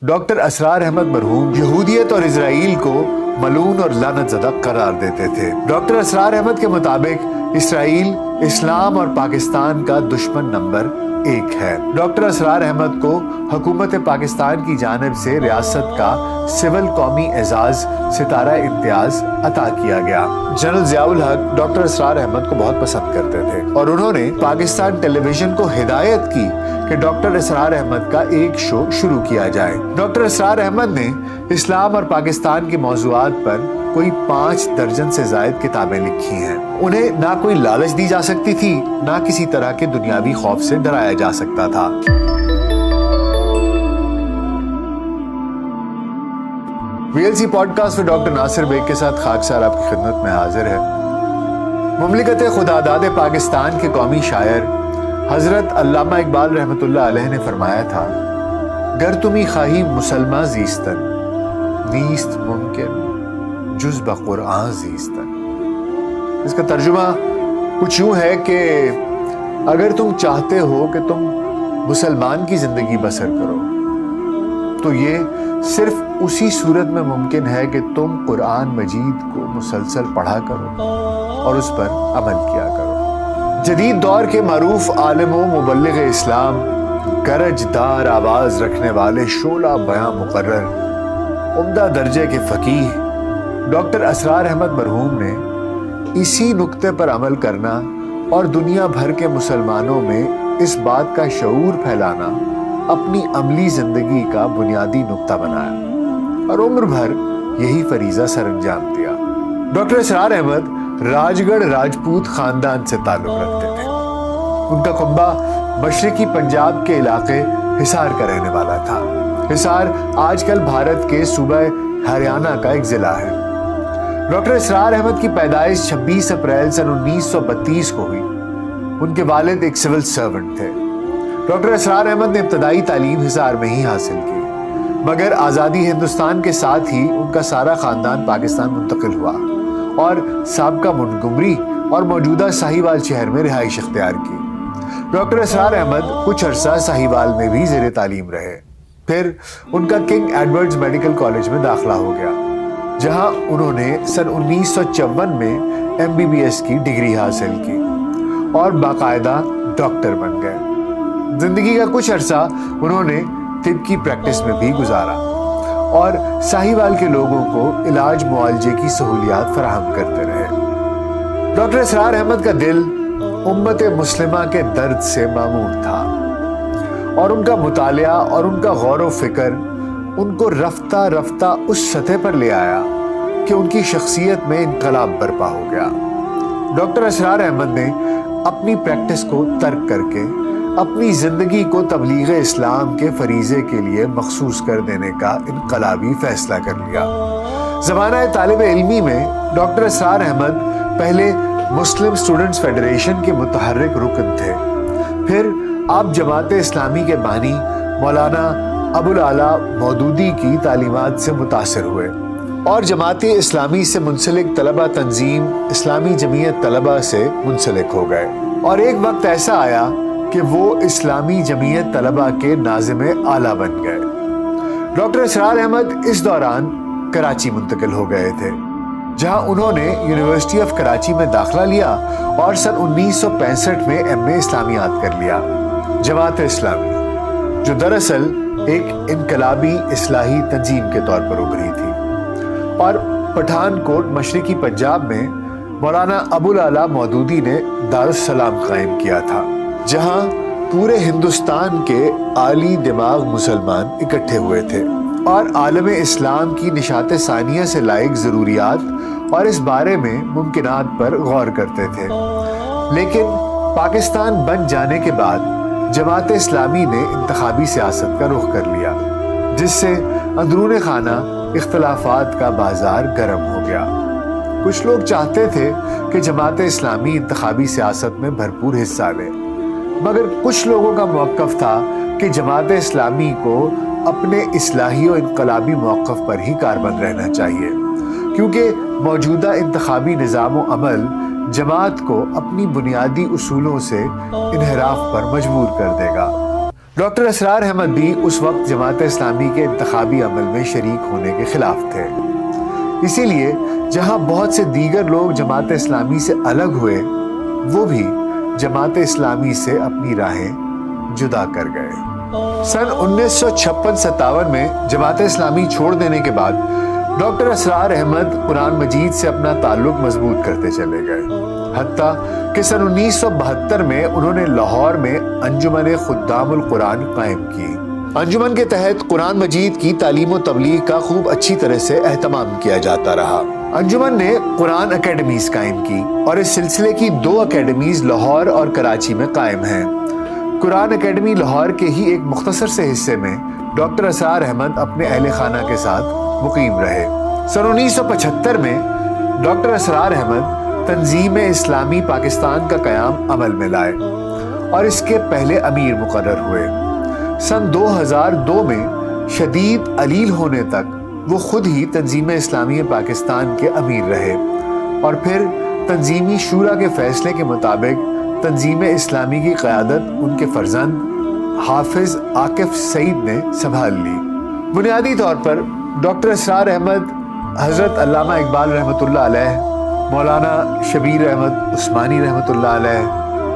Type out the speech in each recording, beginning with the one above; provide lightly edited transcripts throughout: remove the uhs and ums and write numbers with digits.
Doctor اسرار احمد مرحوم یہودیت اور اسرائیل کو ملعون اور لعنت زدہ قرار دیتے تھے۔ ڈاکٹر اسرار احمد کے مطابق اسرائیل اسلام اور پاکستان کا دشمن نمبر 1 ہے۔ ڈاکٹر اسرار احمد کو حکومت پاکستان کی جانب سے ریاست کا سول قومی اعزاز ستارہ امتیاز عطا کیا گیا۔ جنرل ضیاء الحق ڈاکٹر اسرار احمد کو بہت پسند کرتے تھے اور انہوں نے پاکستان ٹیلی ویژن کو ہدایت کی کہ ڈاکٹر اسرار احمد کا ایک شو شروع کیا جائے۔ ڈاکٹر اسرار احمد نے اسلام اور پاکستان کے موضوعات پر کوئی 5 درجن سے زائد کتابیں لکھی ہیں۔ انہیں نہ کوئی لالچ دی جا سکتی تھی، نہ کسی طرح کے دنیاوی خوف سے ڈرایا جا سکتا تھا۔ VLC پوڈ کاسٹ میں ڈاکٹر ناصر بیگ کے ساتھ خاکسار آپ کی خدمت میں حاضر ہے۔ مملکت خداداد پاکستان کے قومی شاعر حضرت علامہ اقبال رحمۃ اللہ علیہ نے فرمایا تھا، گر تمی خواہی مسلمہ زیستن، نیست ممکن جز بقرآن زیستن۔ اس کا ترجمہ کچھ یوں ہے کہ اگر تم چاہتے ہو کہ تم مسلمان کی زندگی بسر کرو تو یہ صرف اسی صورت میں ممکن ہے کہ تم قرآن مجید کو مسلسل پڑھا کرو اور اس پر عمل کیا کرو۔ جدید دور کے معروف عالم و مبلغ اسلام، گرج دار آواز رکھنے والے شعلہ بیاں مقرر، عمدہ درجے کے فقیہ ڈاکٹر اسرار احمد مرحوم نے اسی نقطے پر عمل کرنا اور دنیا بھر کے مسلمانوں میں اس بات کا شعور پھیلانا اپنی عملی زندگی کا بنیادی نقطہ بنایا اور عمر بھر یہی فریضہ سر انجام دیا۔ ڈاکٹر اسرار احمد راجگڑھ راجپوت خاندان سے تعلق رکھتے تھے۔ ان کا کنبہ مشرقی پنجاب کے علاقے حصار کا رہنے والا تھا۔ حصار آج کل بھارت کے صوبہ ہریانہ کا ایک ضلع ہے۔ ڈاکٹر اسرار احمد کی پیدائش 26 اپریل سن 1932 کو ہوئی۔ ان کے والد ایک سول سرونٹ تھے۔ ڈاکٹر اسرار احمد نے ابتدائی تعلیم حصار میں ہی حاصل کی، مگر آزادی ہندوستان کے ساتھ ہی ان کا سارا خاندان پاکستان منتقل ہوا اور سابقہ منٹگمری اور موجودہ ساہیوال شہر میں رہائش اختیار کی۔ ڈاکٹر اسرار احمد کچھ عرصہ ساہیوال میں بھی زیر تعلیم رہے، پھر ان کا کنگ ایڈورڈز میڈیکل کالج میں داخلہ ہو گیا، جہاں انہوں نے سن 1954 میں MBBS کی ڈگری حاصل کی اور باقاعدہ ڈاکٹر بن گئے۔ زندگی کا کچھ عرصہ انہوں نے طب کی پریکٹس میں بھی گزارا اور ساہیوال کے لوگوں کو علاج معالجے کی سہولیات فراہم کرتے رہے۔ ڈاکٹر اسرار احمد کا دل امت مسلمہ کے درد سے معمور تھا اور ان کا مطالعہ اور ان کا غور و فکر ان کو رفتہ رفتہ اس سطح پر لے آیا کہ ان کی شخصیت میں انقلاب برپا ہو گیا۔ ڈاکٹر اسرار احمد نے اپنی پریکٹس کو ترک کر کے اپنی زندگی کو تبلیغ اسلام کے فریضے کے لیے مخصوص کر دینے کا انقلابی فیصلہ کر لیا۔ زمانہ طالب علمی میں ڈاکٹر اسرار احمد پہلے مسلم اسٹوڈنٹس فیڈریشن کے متحرک رکن تھے، پھر آپ جماعت اسلامی کے بانی مولانا ابوالعلا مودودی کی تعلیمات سے متاثر ہوئے اور جماعت اسلامی سے منسلک طلبہ تنظیم اسلامی جمعیت طلبہ سے منسلک ہو گئے اور ایک وقت ایسا آیا کہ وہ اسلامی جمعیت طلبہ کے ناظم اعلیٰ بن گئے۔ ڈاکٹر اسرار احمد اس دوران کراچی منتقل ہو گئے تھے، جہاں انہوں نے یونیورسٹی آف کراچی میں داخلہ لیا اور سن 1965 میں MA اسلامیات کر لیا۔ جماعت اسلامی جو دراصل ایک انقلابی اصلاحی تنظیم کے طور پر ابھری تھی، اور پٹھان کوٹ مشرقی پنجاب میں مولانا ابوالعلا مودودی نے دارالسلام قائم کیا تھا، جہاں پورے ہندوستان کے عالی دماغ مسلمان اکٹھے ہوئے تھے اور عالم اسلام کی نشاط ثانیہ سے لائق ضروریات اور اس بارے میں ممکنات پر غور کرتے تھے۔ لیکن پاکستان بن جانے کے بعد جماعت اسلامی نے انتخابی سیاست کا رخ کر لیا، جس سے اندرون خانہ اختلافات کا بازار گرم ہو گیا۔ کچھ لوگ چاہتے تھے کہ جماعت اسلامی انتخابی سیاست میں بھرپور حصہ لے، مگر کچھ لوگوں کا موقف تھا کہ جماعت اسلامی کو اپنے اصلاحی و انقلابی موقف پر ہی کاربند رہنا چاہیے، کیونکہ موجودہ انتخابی نظام و عمل جماعت کو اپنی بنیادی اصولوں سے انحراف پر مجبور کر دے گا۔ ڈاکٹر اسرار احمد بھی اس وقت جماعت اسلامی کے انتخابی عمل میں شریک ہونے کے خلاف تھے، اسی لیے جہاں بہت سے دیگر لوگ جماعت اسلامی سے الگ ہوئے، وہ بھی جماعت اسلامی سے اپنی راہیں جدا کر گئے۔ سن 1956-57 میں جماعت اسلامی چھوڑ دینے کے بعد ڈاکٹر اسرار احمد قرآن مجید سے اپنا تعلق مضبوط کرتے چلے گئے، حتیٰ کہ سن 1972 میں انہوں نے لاہور میں انجمن خدام القرآن قائم کی۔ انجمن کے تحت قرآن مجید کی تعلیم و تبلیغ کا خوب اچھی طرح سے اہتمام کیا جاتا رہا۔ انجمن نے قرآن اکیڈمیز قائم کی اور اس سلسلے کی 2 اکیڈمیز لاہور اور کراچی میں قائم ہیں۔ قرآن اکیڈمی لاہور کے ہی ایک مختصر سے حصے میں ڈاکٹر اسرار احمد اپنے اہل خانہ کے ساتھ مقیم رہے۔ سن 1975 میں ڈاکٹر اسرار احمد تنظیم اسلامی پاکستان کا قیام عمل میں لائے اور اس کے پہلے امیر مقرر ہوئے۔ سن 2002 میں شدید علیل ہونے تک وہ خود ہی تنظیم اسلامی پاکستان کے امیر رہے اور پھر تنظیمی شورا کے فیصلے کے مطابق تنظیم اسلامی کی قیادت ان کے فرزند حافظ عاکف سعید نے سنبھال لی۔ بنیادی طور پر ڈاکٹر اسرار احمد حضرت علامہ اقبال رحمۃ اللہ علیہ، مولانا شبیر احمد عثمانی رحمۃ اللہ علیہ،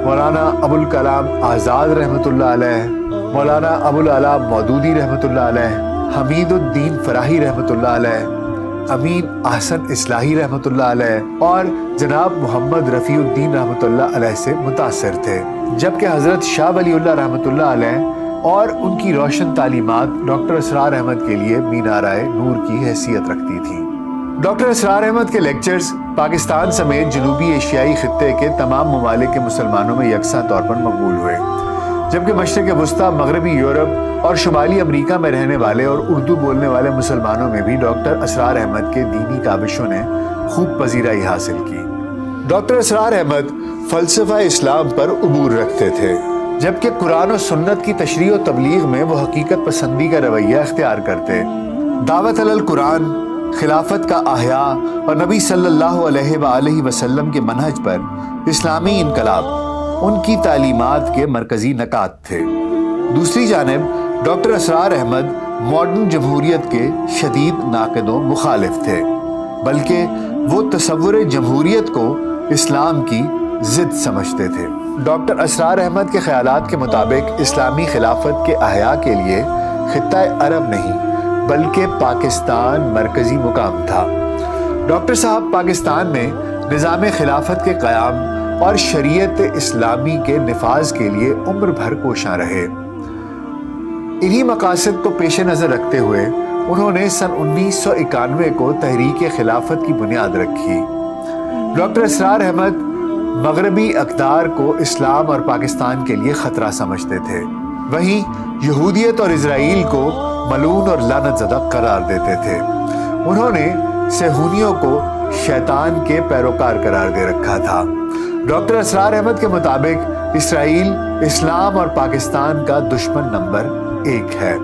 مولانا ابوالکلام آزاد رحمۃ اللہ علیہ، مولانا ابوالعلا مودودی رحمۃ اللہ علیہ، حمید الدین فراہی رحمۃ اللہ علیہ، امین احسن اصلاحی رحمۃ اللہ علیہ اور جناب محمد رفیع الدین رحمۃ اللہ علیہ سے متاثر تھے، جبکہ حضرت شاہ ولی اللہ رحمۃ اللہ علیہ اور ان کی روشن تعلیمات ڈاکٹر اسرار احمد کے لیے مینارۂ نور کی حیثیت رکھتی تھی۔ ڈاکٹر اسرار احمد کے لیکچرز پاکستان سمیت جنوبی ایشیائی خطے کے تمام ممالک کے مسلمانوں میں یکساں طور پر مقبول ہوئے، جبکہ مشرق وسطیٰ، مغربی یورپ اور شمالی امریکہ میں رہنے والے اور اردو بولنے والے مسلمانوں میں بھی ڈاکٹر اسرار احمد کے دینی کاوشوں نے خوب پذیرائی حاصل کی۔ ڈاکٹر اسرار احمد فلسفہ اسلام پر عبور رکھتے تھے، جبکہ قرآن و سنت کی تشریح و تبلیغ میں وہ حقیقت پسندی کا رویہ اختیار کرتے۔ دعوت علی القرآن، خلافت کا احیاء اور نبی صلی اللہ علیہ وآلہ وسلم کے منہج پر اسلامی انقلاب ان کی تعلیمات کے مرکزی نکات تھے۔ دوسری جانب ڈاکٹر اسرار احمد ماڈرن جمہوریت کے شدید ناقد و مخالف تھے، بلکہ وہ تصور جمہوریت کو اسلام کی ضد سمجھتے تھے۔ ڈاکٹر اسرار احمد کے خیالات کے مطابق اسلامی خلافت کے احیاء کے لیے خطہ عرب نہیں بلکہ پاکستان مرکزی مقام تھا۔ ڈاکٹر صاحب پاکستان میں نظام خلافت کے قیام اور شریعت اسلامی کے نفاذ کے لیے عمر بھر کوشاں رہے۔ انہی مقاصد کو پیش نظر رکھتے ہوئے انہوں نے سن 1991 کو تحریک خلافت کی بنیاد رکھی۔ ڈاکٹر اسرار احمد مغربی اقدار کو اسلام اور پاکستان کے لیے خطرہ سمجھتے تھے، وہیں یہودیت اور اسرائیل کو ملعون اور لعنت زدہ قرار دیتے تھے۔ انہوں نے صہیونیوں کو شیطان کے پیروکار قرار دے رکھا تھا۔ ڈاکٹر اسرار احمد کے مطابق اسرائیل اسلام اور پاکستان کا دشمن نمبر 1 ہے،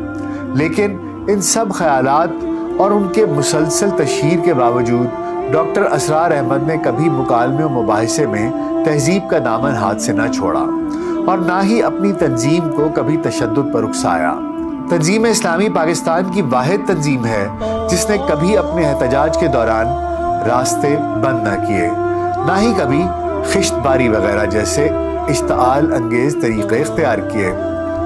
لیکن ان سب خیالات اور ان کے مسلسل تشہیر کے باوجود ڈاکٹر اسرار احمد نے کبھی مکالمے و مباحثے میں تہذیب کا دامن ہاتھ سے نہ چھوڑا اور نہ ہی اپنی تنظیم کو کبھی تشدد پر اکسایا۔ تنظیم اسلامی پاکستان کی واحد تنظیم ہے جس نے کبھی اپنے احتجاج کے دوران راستے بند نہ کیے، نہ ہی کبھی خشت باری وغیرہ جیسے اشتعال انگیز طریقے اختیار کیے۔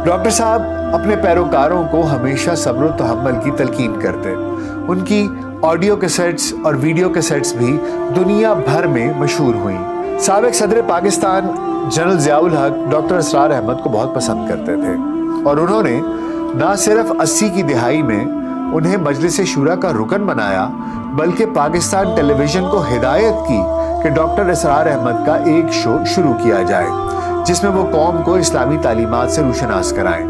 ڈاکٹر صاحب اپنے پیروکاروں کو ہمیشہ صبر و تحمل کی تلقین کرتے۔ ان کی آڈیو کیسٹس اور ویڈیو کیسٹس بھی دنیا بھر میں مشہور ہوئیں۔ سابق صدر پاکستان جنرل ضیاء الحق ڈاکٹر اسرار احمد کو بہت پسند کرتے تھے اور انہوں نے نہ صرف 80 کی دہائی میں انہیں مجلس شورا کا رکن بنایا بلکہ پاکستان ٹیلی ویژن کو ہدایت کی کہ ڈاکٹر اسرار احمد کا ایک شو شروع کیا جائے جس میں وہ قوم کو اسلامی تعلیمات سے روشناس کرائیں۔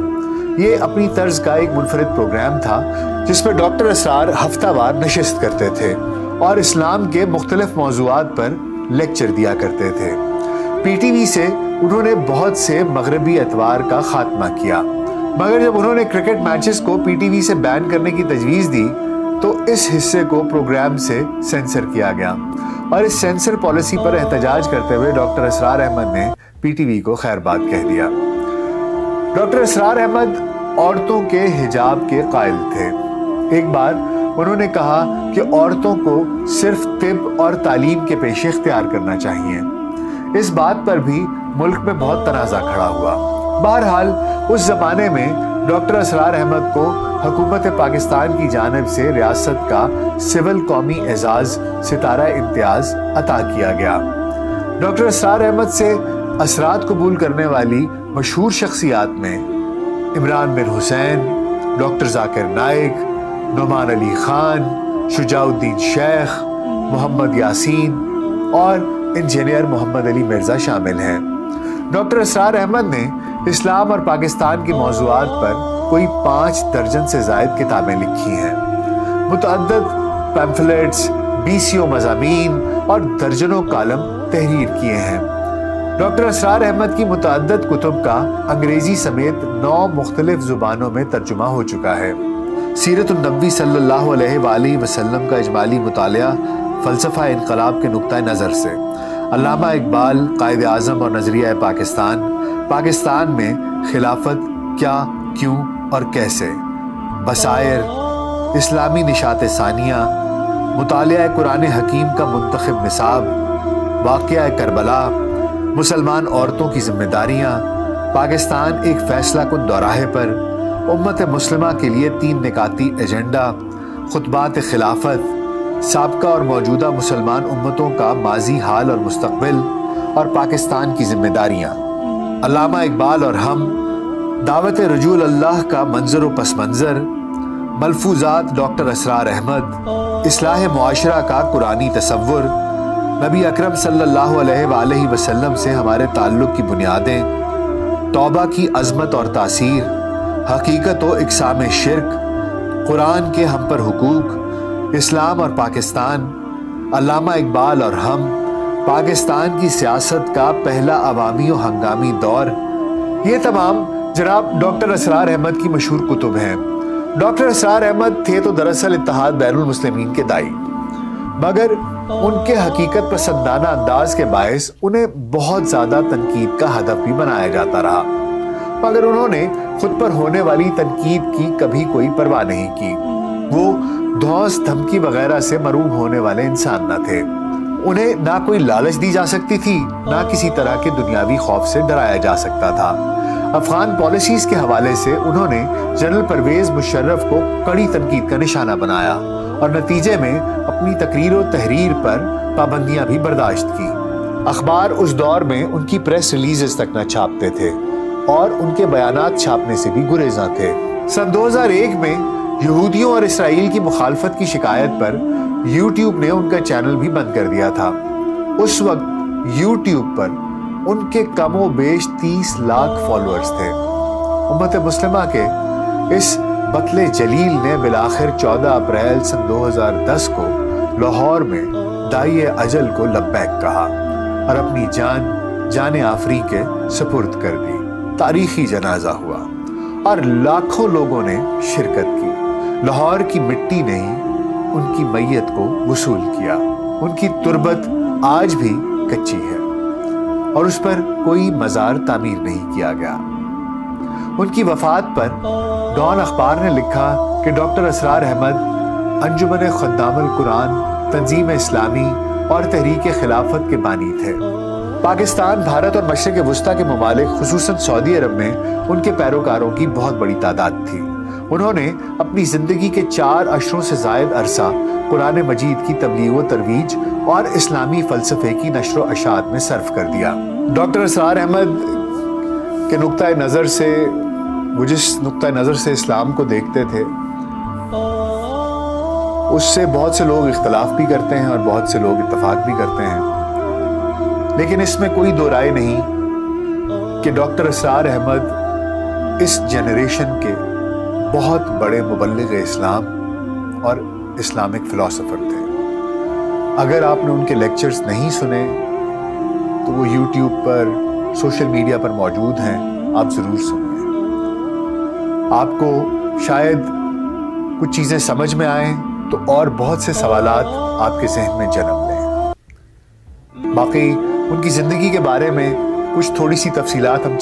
یہ اپنی طرز کا ایک منفرد پروگرام تھا جس میں ڈاکٹر اسرار ہفتہ وار نشست کرتے تھے اور اسلام کے مختلف موضوعات پر لیکچر دیا کرتے تھے۔ پی ٹی وی سے انہوں نے بہت سے مغربی اتوار کا خاتمہ کیا، مگر جب انہوں نے کرکٹ میچز کو پی ٹی وی سے بین کرنے کی تجویز دی تو اس حصے کو پروگرام سے سینسر کیا گیا اور اس سینسر پالیسی پر احتجاج کرتے ہوئے ڈاکٹر اسرار احمد نے پی ٹی وی کو خیر بات کہہ دیا۔ ڈاکٹر اسرار احمد عورتوں کے حجاب کے قائل تھے۔ ایک بار انہوں نے کہا کہ عورتوں کو صرف طب اور تعلیم کے پیشے اختیار کرنا چاہیے۔ اس بات پر بھی ملک میں بہت تنازع کھڑا ہوا۔ بہرحال اس زمانے میں ڈاکٹر اسرار احمد کو حکومت پاکستان کی جانب سے ریاست کا سول قومی اعزاز ستارہ امتیاز عطا کیا گیا۔ ڈاکٹر اسرار احمد سے اثرات قبول کرنے والی مشہور شخصیات میں عمران بن حسین، ڈاکٹر ذاکر نائک، نعمان علی خان، شجاع الدین شیخ، محمد یاسین اور انجینئر محمد علی مرزا شامل ہیں۔ ڈاکٹر اسرار احمد نے اسلام اور پاکستان کے موضوعات پر کوئی 5 درجن سے زائد کتابیں لکھی ہیں، متعدد پیمفلیٹس، 20 مضامین اور درجنوں کالم تحریر کیے ہیں۔ ڈاکٹر اسرار احمد کی متعدد کتب کا انگریزی سمیت 9 مختلف زبانوں میں ترجمہ ہو چکا ہے۔ سیرت النبی صلی اللہ علیہ وآلہ وسلم کا اجمالی مطالعہ فلسفہ انقلاب کے نقطۂ نظر سے، علامہ اقبال قائد اعظم اور نظریہ پاکستان، پاکستان میں خلافت کیا، کیوں اور کیسے، بصائر، اسلامی نشاط ثانیہ، مطالعہ قرآن حکیم کا منتخب نصاب، واقعہ کربلا، مسلمان عورتوں کی ذمہ داریاں، پاکستان ایک فیصلہ کن دوراہے پر، امت مسلمہ کے لیے 3 نکاتی ایجنڈا، خطبات خلافت، سابقہ اور موجودہ مسلمان امتوں کا ماضی، حال اور مستقبل، اور پاکستان کی ذمہ داریاں، علامہ اقبال اور ہم، دعوت رجوع اللہ کا منظر و پس منظر، ملفوظات ڈاکٹر اسرار احمد، اصلاح معاشرہ کا قرآنی تصور، نبی اکرم صلی اللہ علیہ وآلہ وسلم سے ہمارے تعلق کی بنیادیں، توبہ کی عظمت اور تاثیر، حقیقت و اقسام شرک، قرآن کے ہم پر حقوق، اسلام اور پاکستان، علامہ اقبال اور ہم، پاکستان کی سیاست کا پہلا عوامی و ہنگامی دور، یہ تمام جناب ڈاکٹر اسرار احمد کی مشہور کتب ہیں۔ ڈاکٹر اسرار احمد تھے تو دراصل اتحاد بین المسلمین کے داعی، مگر ان کے حقیقت پسندانہ انداز کے باعث انہیں بہت زیادہ تنقید کا ہدف بھی بنایا جاتا رہا، مگر انہوں نے خود پر ہونے والی تنقید کی کبھی کوئی پرواہ نہیں کی۔ وہ دھوس دھمکی وغیرہ سے محروم ہونے والے انسان نہ تھے۔ انہیں نہ کوئی لالچ دی جا سکتی تھی، نہ کسی طرح کے دنیاوی خوف سے ڈرایا جا سکتا تھا۔ افغان پالیسیز کے حوالے سے انہوں نے جنرل پرویز مشرف کو کڑی تنقید کا نشانہ بنایا اور نتیجے میں اپنی تقریر و تحریر پر پابندیاں بھی برداشت کی۔ اخبار اس دور میں ان کی پریس ریلیزز تک نہ چھاپتے تھے اور ان کے بیانات چھاپنے سے بھی گریزاں تھے۔ سن 2001 میں یہودیوں اور اسرائیل کی مخالفت کی شکایت پر یوٹیوب نے ان کا چینل بھی بند کر دیا تھا۔ اس وقت یوٹیوب پر ان کے کم و بیش 30 لاکھ فالوورز تھے۔ امت مسلمہ کے اس بطل جلیل نے بالآخر 14 اپریل سن 2010 کو لاہور میں داعی اجل کو لبیک کہا اور اپنی جان آفری کے سپرد کر دی۔ تاریخی جنازہ ہوا اور لاکھوں لوگوں نے شرکت کی۔ لاہور کی مٹی نے ہی ان کی میت کو وصول کیا۔ ان کی تربت آج بھی کچی ہے اور اس پر کوئی مزار تعمیر نہیں کیا گیا۔ ان کی وفات پر ڈان اخبار نے لکھا کہ ڈاکٹر اسرار احمد انجمن خدام القرآن، تنظیم اسلامی اور تحریک خلافت کے بانی تھے۔ پاکستان، بھارت اور مشرق وسطیٰ کے ممالک خصوصاً سعودی عرب میں ان کے پیروکاروں کی بہت بڑی تعداد تھی۔ انہوں نے اپنی زندگی کے 4 عشروں سے زائد عرصہ قرآن مجید کی تبلیغ و ترویج اور اسلامی فلسفے کی نشر و اشاعت میں صرف کر دیا۔ ڈاکٹر اسرار احمد کے نقطۂ نظر سے، وہ جس نقطۂ نظر سے اسلام کو دیکھتے تھے، اس سے بہت سے لوگ اختلاف بھی کرتے ہیں اور بہت سے لوگ اتفاق بھی کرتے ہیں، لیکن اس میں کوئی دو رائے نہیں کہ ڈاکٹر اسرار احمد اس جنریشن کے بہت بڑے مبلغ اسلام اور اسلامک فلاسفر تھے۔ اگر آپ نے ان کے لیکچرز نہیں سنے تو وہ یوٹیوب پر، سوشل میڈیا پر موجود ہیں، آپ ضرور سنیں۔ آپ کو شاید کچھ چیزیں سمجھ میں آئیں تو اور بہت سے سوالات آپ کے ذہن میں جنم لیں۔ باقی ان کی زندگی کے بارے میں کچھ تھوڑی سی تفصیلات ہم